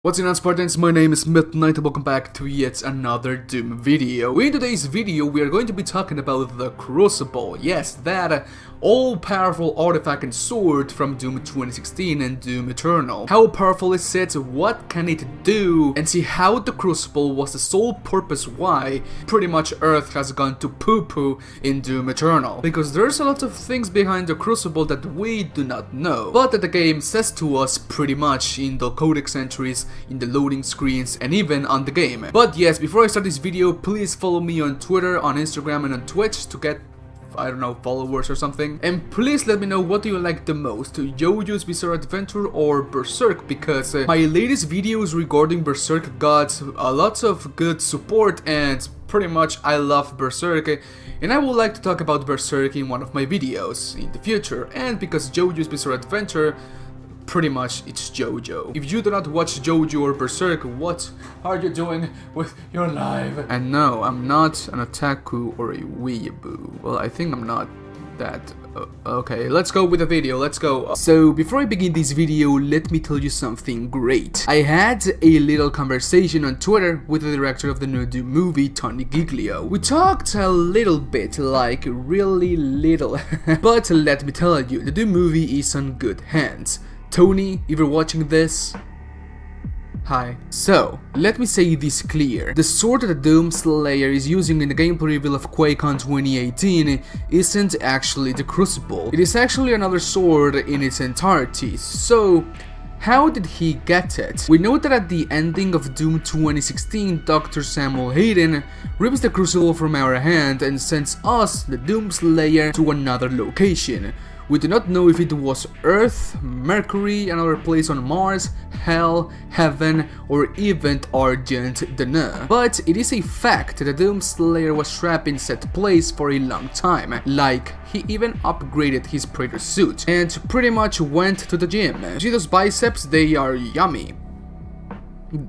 What's going on, Spartans? My name is Midnight and welcome back to yet another Doom video. In today's video we are going to be talking about the Crucible. Yes, that all-powerful artifact and sword from Doom 2016 and Doom Eternal. How powerful is it, what can it do, and see how the Crucible was the sole purpose why pretty much Earth has gone to poo-poo in Doom Eternal. Because there's a lot of things behind the Crucible that we do not know, but that the game says to us pretty much in the codex entries, in the loading screens, and even on the game. But yes, before I start this video, please follow me on Twitter, on Instagram, and on Twitch to get, I don't know, followers or something. And please let me know what do you like the most, JoJo's Bizarre Adventure or Berserk, because my latest videos regarding Berserk got a lot of good support and pretty much I love Berserk, and I would like to talk about Berserk in one of my videos in the future. And because JoJo's Bizarre Adventure, pretty much it's JoJo. If you do not watch JoJo or Berserk, what are you doing with your life? And no, I'm not an otaku or a weeaboo. Well, I think I'm not that. Okay, let's go with the video, let's go. So, before I begin this video, let me tell you something great. I had a little conversation on Twitter with the director of the new Doom movie, Tony Giglio. We talked a little bit, like really little. But let me tell you, the Doom movie is on good hands. Tony, if you're watching this, hi. So, let me say this clear. The sword that the Doom Slayer is using in the gameplay reveal of QuakeCon 2018 isn't actually the Crucible. It is actually another sword in its entirety. So, how did he get it? We know that at the ending of Doom 2016, Dr. Samuel Hayden rips the Crucible from our hand and sends us, the Doom Slayer, to another location. We do not know if it was Earth, Mercury, another place on Mars, Hell, Heaven, or even Argent Dana. But it is a fact that the Doom Slayer was trapped in said place for a long time. Like, he even upgraded his praetor suit and pretty much went to the gym. See those biceps? They are yummy.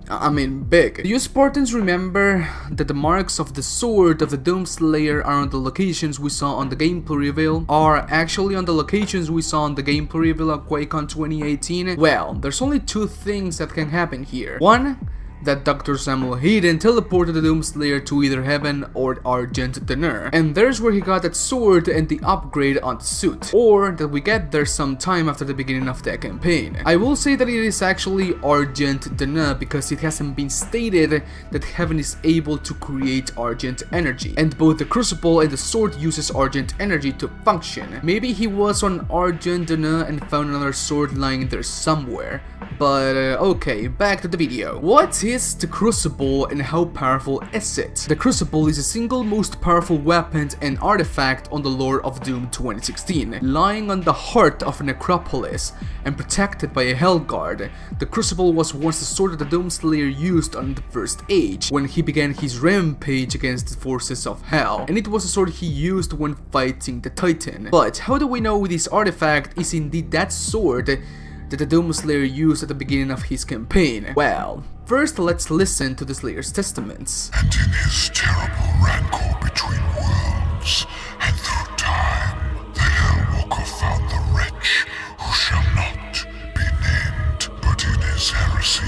I mean, big. Do you Spartans remember that the marks of the sword of the Doom Slayer are on the locations we saw on the gameplay reveal? Are actually on the locations we saw on the gameplay reveal of QuakeCon 2018? Well, there's only two things that can happen here. One, that Dr. Samuel Hayden teleported the Doom Slayer to either Heaven or Argent Dana, and there's where he got that sword and the upgrade on the suit, or that we get there sometime after the beginning of the campaign. I will say that it is actually Argent Dana because it hasn't been stated that Heaven is able to create Argent energy, and both the Crucible and the sword uses Argent energy to function. Maybe he was on Argent Dana and found another sword lying there somewhere. But okay, back to the video. What is the Crucible and how powerful is it? The Crucible is the single most powerful weapon and artifact on the lore of Doom 2016, lying on the heart of a necropolis and protected by a Hellguard. The Crucible was once the sword that the Doom Slayer used on the First Age, when he began his rampage against the forces of Hell, and it was the sword he used when fighting the Titan. But how do we know this artifact is indeed that sword that the Doom Slayer used at the beginning of his campaign? Well, first let's listen to the Slayer's testaments. And in his terrible rancor between worlds, and through time, the Hellwalker found the wretch who shall not be named, but in his heresy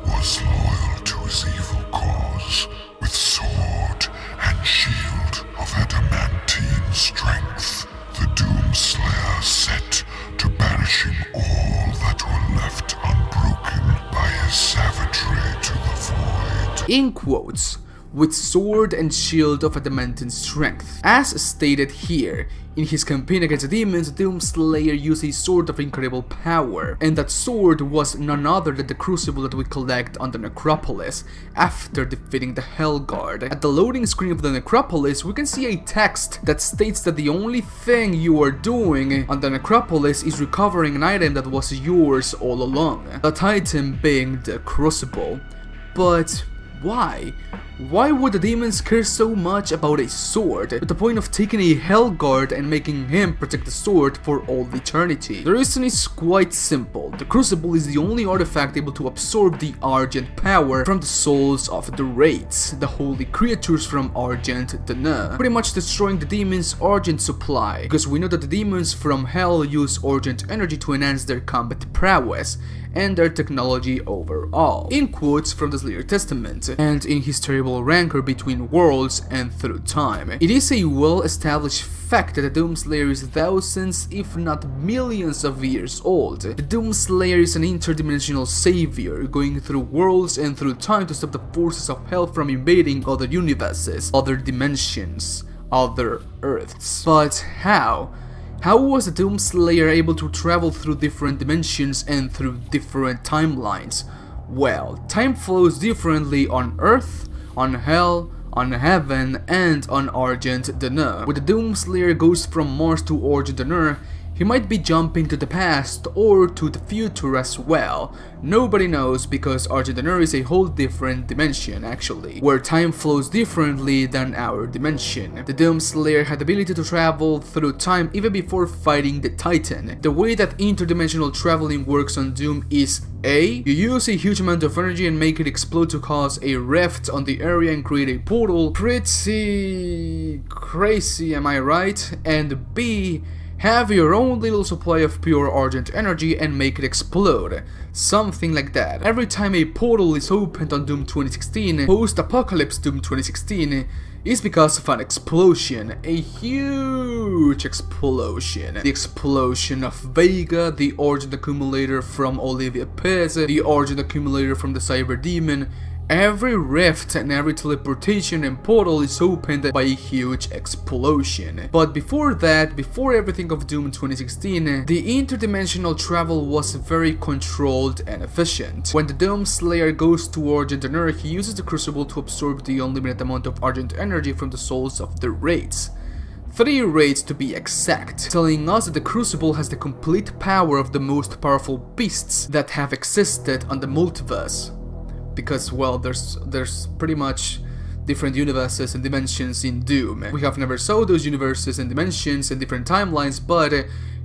was loyal to his evil cause, with sword and shield of adamantine strength. The Doom Slayer set to banishing all that were left unbroken by his savagery to the void. In quotes, with sword and shield of adamantine strength. As stated here, in his campaign against the demons, Doom Slayer used a sword of incredible power, and that sword was none other than the Crucible that we collect on the Necropolis after defeating the Hellguard. At the loading screen of the Necropolis, we can see a text that states that the only thing you are doing on the Necropolis is recovering an item that was yours all along, that item being the Crucible. But why? Why would the demons care so much about a sword, to the point of taking a Hellguard and making him protect the sword for all eternity? The reason is quite simple. The Crucible is the only artifact able to absorb the Argent power from the souls of the Wraiths, the holy creatures from Argent Dana, pretty much destroying the demons' Argent supply, because we know that the demons from Hell use Argent energy to enhance their combat prowess, and their technology overall. In quotes from the Slayer Testament, and in his terrible rancor between worlds and through time. It is a well-established fact that the Doomslayer is thousands, if not millions of years old. The Doomslayer is an interdimensional savior, going through worlds and through time to stop the forces of hell from invading other universes, other dimensions, other Earths. But how? How was the Doomslayer able to travel through different dimensions and through different timelines? Well, time flows differently on Earth, on Hell, on Heaven, and on Argent D'Nur. When the Doomslayer goes from Mars to Argent D'Nur, he might be jumping to the past or to the future as well. Nobody knows, because Argent D'Nur is a whole different dimension actually, where time flows differently than our dimension. The Doomslayer had the ability to travel through time even before fighting the Titan. The way that interdimensional traveling works on Doom is A. You use a huge amount of energy and make it explode to cause a rift on the area and create a portal. Pretty crazy, am I right? And B. Have your own little supply of pure Argent energy and make it explode. Something like that. Every time a portal is opened on Doom 2016, post-apocalypse Doom 2016, is because of an explosion. A huge explosion. The explosion of Vega, the Argent accumulator from Olivia Pez, the Argent accumulator from the Cyber Demon. Every rift and every teleportation and portal is opened by a huge explosion. But before that, before everything of Doom 2016, the interdimensional travel was very controlled and efficient. When the Doomslayer goes to Argent D'Nur, he uses the Crucible to absorb the unlimited amount of Argent energy from the souls of the wraiths. 3 wraiths to be exact, telling us that the Crucible has the complete power of the most powerful beasts that have existed on the multiverse. Because, well, there's pretty much different universes and dimensions in Doom. We have never saw those universes and dimensions and different timelines, but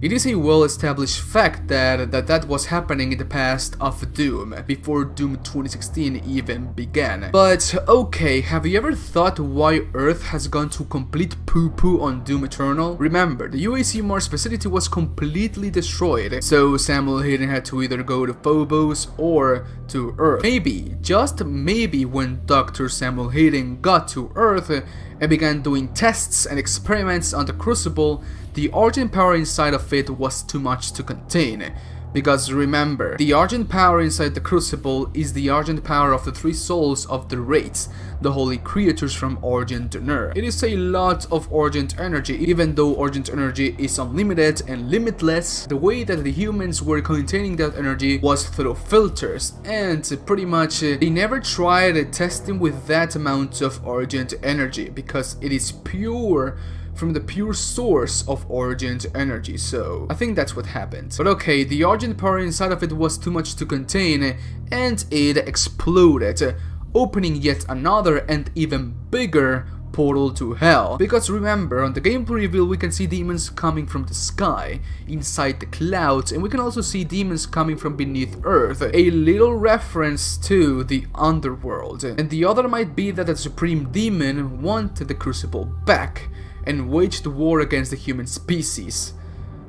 it is a well-established fact that was happening in the past of Doom, before Doom 2016 even began. But okay, have you ever thought why Earth has gone to complete poo-poo on Doom Eternal? Remember, the UAC Mars facility was completely destroyed, so Samuel Hayden had to either go to Phobos or to Earth. Maybe, just maybe, when Dr. Samuel Hayden got to Earth and began doing tests and experiments on the Crucible, the Argent power inside of it was too much to contain. Because remember, the Argent power inside the Crucible is the Argent power of the 3 souls of the wraiths, the holy creatures from Argent D'Nur. It is a lot of Argent energy, even though Argent energy is unlimited and limitless. The way that the humans were containing that energy was through filters, and pretty much they never tried testing with that amount of Argent energy, because it is pure from the pure source of Argent energy, so I think that's what happened. But okay, the Argent power inside of it was too much to contain, and it exploded, opening yet another and even bigger portal to hell. Because remember, on the gameplay reveal we can see demons coming from the sky, inside the clouds, and we can also see demons coming from beneath Earth, a little reference to the underworld. And the other might be that the Supreme Demon wanted the Crucible back, and waged war against the human species.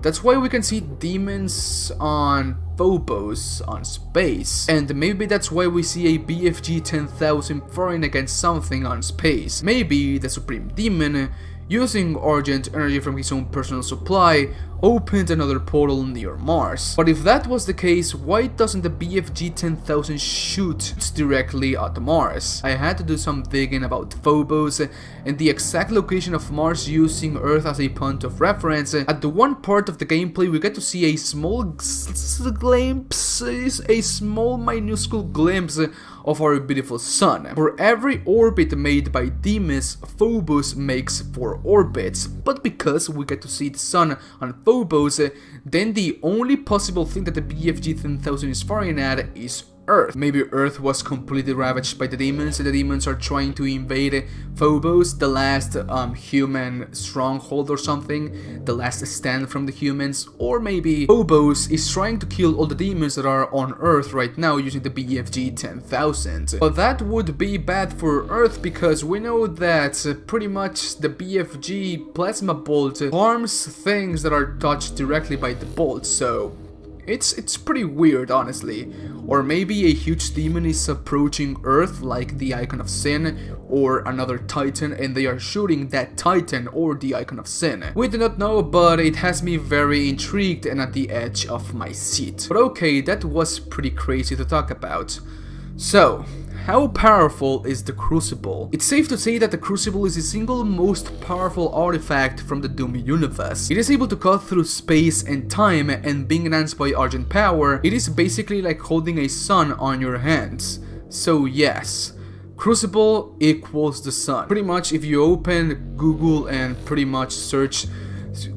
That's why we can see demons on Phobos, on space, and maybe that's why we see a BFG 10,000 firing against something on space. Maybe the Supreme Demon, using Argent energy from his own personal supply, opened another portal near Mars. But if that was the case, why doesn't the BFG 10,000 shoot directly at Mars? I had to do some digging about Phobos and the exact location of Mars, using Earth as a point of reference. At the one part of the gameplay we get to see a small glimpse, a small minuscule glimpse of our beautiful sun. For every orbit made by Deimos, Phobos makes 4 orbits, but because we get to see the sun on Phobos, then the only possible thing that the BFG 10,000 is firing at is Earth. Maybe Earth was completely ravaged by the demons, and the demons are trying to invade Phobos, the last human stronghold or something, the last stand from the humans. Or maybe Phobos is trying to kill all the demons that are on Earth right now using the BFG 10,000. But that would be bad for Earth, because we know that pretty much the BFG plasma bolt harms things that are touched directly by the bolt, so It's pretty weird, honestly. Or maybe a huge demon is approaching Earth, like the Icon of Sin, or another Titan, and they are shooting that Titan or the Icon of Sin. We do not know, but it has me very intrigued and at the edge of my seat. But okay, that was pretty crazy to talk about. So, how powerful is the Crucible? It's safe to say that the Crucible is the single most powerful artifact from the Doom universe. It is able to cut through space and time, and being enhanced by Argent power, it is basically like holding a sun on your hands. So yes, Crucible equals the sun. Pretty much if you open Google and pretty much search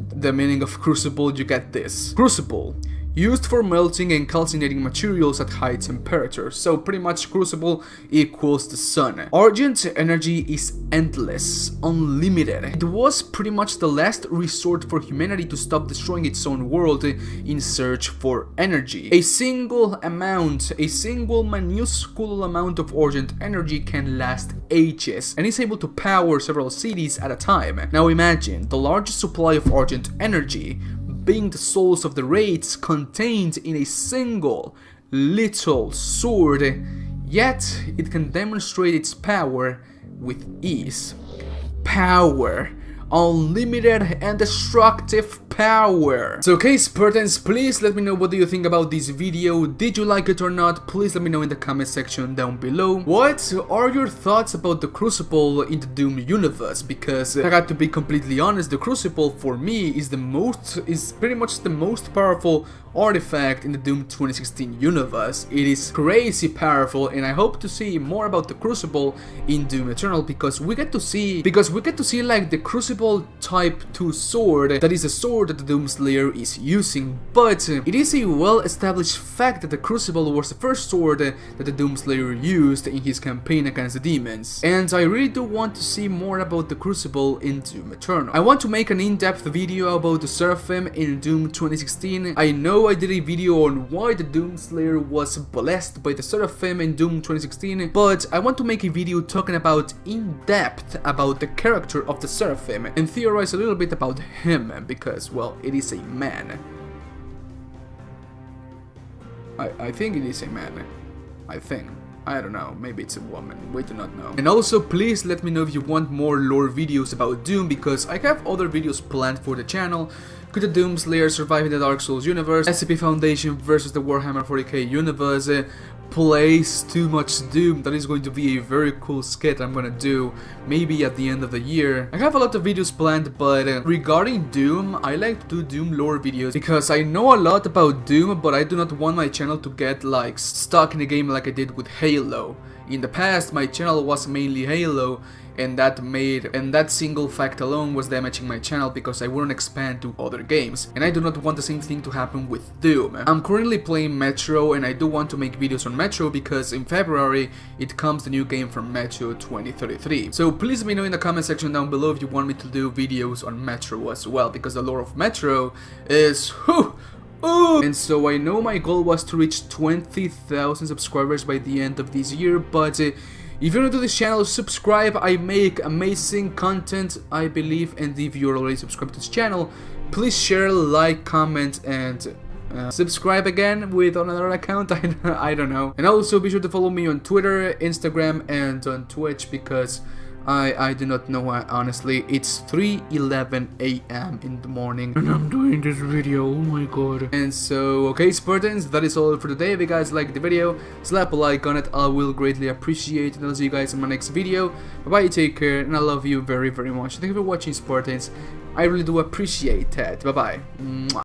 the meaning of Crucible, you get this. Crucible. Used for melting and calcinating materials at high temperatures. So pretty much Crucible equals the sun. Argent energy is endless, unlimited. It was pretty much the last resort for humanity to stop destroying its own world in search for energy. A single minuscule amount of Argent energy can last ages and is able to power several cities at a time. Now imagine the largest supply of Argent energy being the souls of the raids contained in a single little sword, yet it can demonstrate its power with ease. Power. Unlimited and destructive power. So okay, Spartans, please let me know what do you think about this video. Did you like it or not? Please let me know in the comment section down below. What are your thoughts about the Crucible in the Doom universe? Because I got to be completely honest, the Crucible for me is pretty much the most powerful artifact in the Doom 2016 universe. It is crazy powerful, and I hope to see more about the Crucible in Doom Eternal, because we get to see like the Crucible type 2 sword, that is a sword that the Doomslayer is using. But it is a well established fact that the Crucible was the first sword that the Doomslayer used in his campaign against the demons, and I really do want to see more about the Crucible in Doom Eternal. I want to make an in-depth video about the Seraphim in Doom 2016. I know I did a video on why the Doomslayer was blessed by the Seraphim in Doom 2016, but I want to make a video talking about in depth about the character of the Seraphim and theorize a little bit about him, because, well, it is a man. I think it is a man. I don't know, maybe it's a woman, we do not know. And also, please let me know if you want more lore videos about Doom, because I have other videos planned for the channel. Could the Doomslayer survive in the Dark Souls universe? SCP Foundation versus the Warhammer 40k universe. Plays too much Doom. That is going to be a very cool skit I'm gonna do, maybe at the end of the year. I have a lot of videos planned, but regarding Doom, I like to do Doom lore videos because I know a lot about Doom, but I do not want my channel to get like stuck in a game like I did with Halo. In the past, my channel was mainly Halo, and that single fact alone was damaging my channel because I wouldn't expand to other games, and I do not want the same thing to happen with Doom. I'm currently playing Metro, and I do want to make videos on Metro because in February it comes the new game from Metro 2033. So please let me know in the comment section down below if you want me to do videos on Metro as well, because the lore of Metro is and so I know my goal was to reach 20,000 subscribers by the end of this year, but if you're new to this channel, subscribe. I make amazing content, I believe, and if you're already subscribed to this channel, please share, like, comment, and subscribe again with another account. I don't know. And also be sure to follow me on Twitter, Instagram, and on Twitch, because I do not know, honestly. It's 3:11 AM in the morning and I'm doing this video, oh my god. And so, okay, Spartans, that is all for today. If you guys liked the video, slap a like on it, I will greatly appreciate it, and I'll see you guys in my next video. Bye bye, take care, and I love you very, very much. Thank you for watching, Spartans. I really do appreciate that. Bye bye.